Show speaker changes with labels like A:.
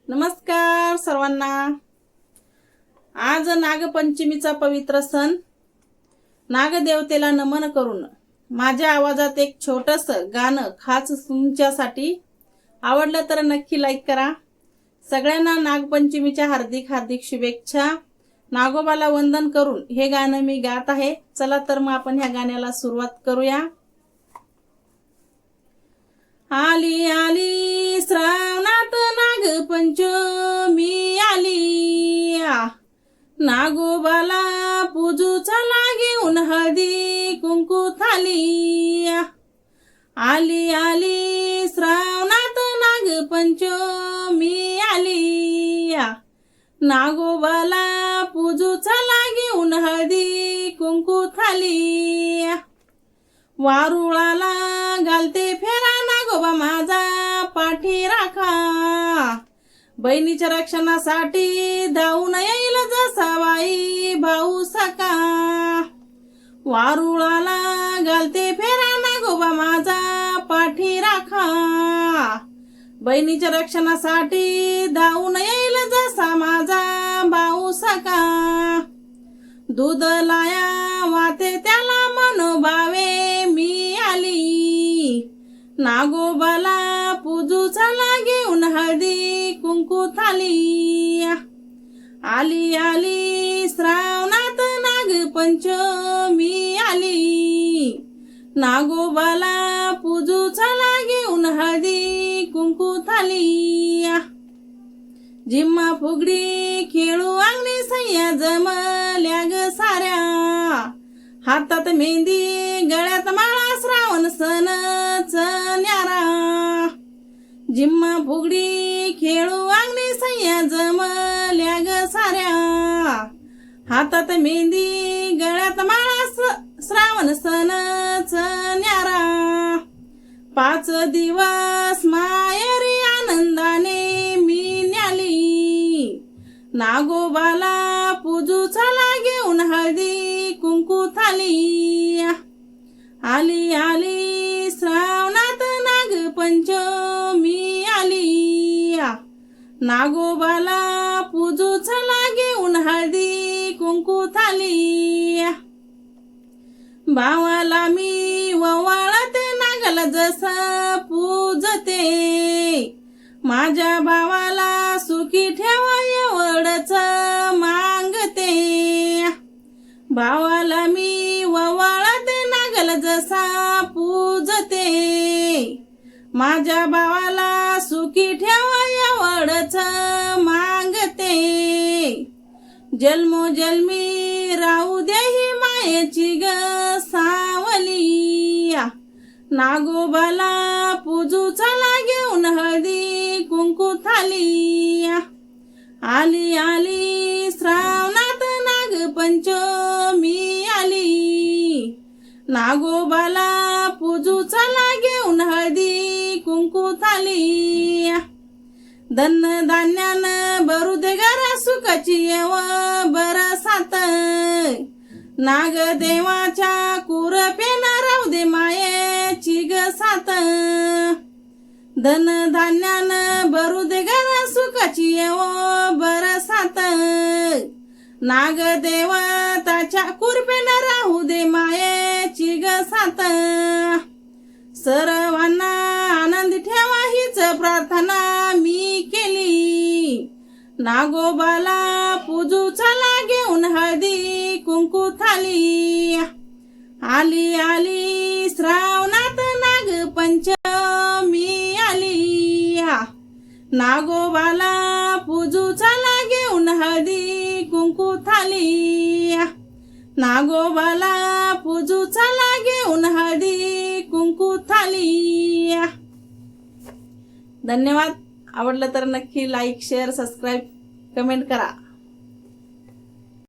A: नमस्कार सर्वांना। आज नागपंचमीचा पवित्र सण, नागदेवतेला नमन करून माझ्या आवाजात एक छोटंसं गाणं खास तुमच्यासाठी। आवडलं तर नक्की लाईक करा। सगळ्यांना नागपंचमीच्या हार्दिक हार्दिक शुभेच्छा। नागोबाला वंदन करून हे गाणं मी गात आहे। चला तर मग आपण ह्या गाण्याला सुरुवात करूया। आली आली श्रावणात नागपंचमी आली, नागोबाला पूजूचा घेऊन हळदी कुंकू थाली। आली आली श्रावणात नागपंचमी आली, नागोबाला पूजूचा घेऊन हळदी कुंकू थाली। वारुळाला घालते फेरा नागोबा माझा पाठी राखा, बहिणीच्या रक्षणासाठी धावून येईल जसा बाई भाऊ सका। वारुळाला घालते फेरा नागोबा माझा पाठी राखा, बहिणीच्या रक्षणासाठी धावून येईल जसा माझा भाऊ सका। दूध लाया वाते त्याला मनोभावे मी आली, नागोबाला पूजूचा घेऊन हळदी कुंकू थाली। आली आली श्रावणात नागपंचमी आली, नागोबाला पूजूचा घेऊन हळदी कुंकू थाली। जिम्मा फुगडी खेळू अंगणी सह्या जमल्या ग साऱ्या, हातात मेहंदी गळ्यात माळा श्रावण सणच न्यारा। जिम्मा फुगडी खेळू अंगणी सह्या जमल्या ग साऱ्या, हातात मेहंदी गळ्यात माळा श्रावण सणच न्यारा। 5 दिवस माहेरी आनंदाने मी न्याली, नागोबाला पूजूचा घेऊन हळदी कुंकू थाली। आली आली श्रावणात नागपंचमी आली, नागोबाला पूजूचा घेऊन हळदी कुंकू थाली। भावाला मी ववाळते नागाला जसं पूजते, माझ्या भावाला सुखी ठेवा एवढंच मागते। भावाला मी ववाळते नागाला जसा पूजते, माझ्या भावाला सुखी ठेवा एवढंच मागते। जन्मोजन्मी राहू दे ही मायेची ग सावली, नागोबाला पूजूचा घेऊन हळदी कुंकू थाली। आली आली श्रावणात नागपंचमी आली, नागोबाला पूजूचा घेऊन हळदी कुंकू थाली। धन्न धान्यानं भरू दे घरा सुखाची येव बरसात, नागदेवाच्या कुरपेना राहू दे मायेची ग साथ। धन धान्यानं भरू दे घरा सुखाची येव बरसात, नागदेवताच्या कुरपेना राहू दे मायेची ग साथ। सर्वांना आनंदी ठेवा हीच प्रार्थना मी केली, नागोबाला पूजूचा घेऊन हळदी कुंकू थाली। आली आली श्रावणात नागपंचमी आली, नागोबाला पूजूचा घेऊन हळदी कुंकू थाली। नागोबाला पूजूचा घेऊन हळदी कुंकू थाली। धन्यवाद। आवडलं तर नक्की लाईक शेअर सबस्क्राईब कमेंट करा।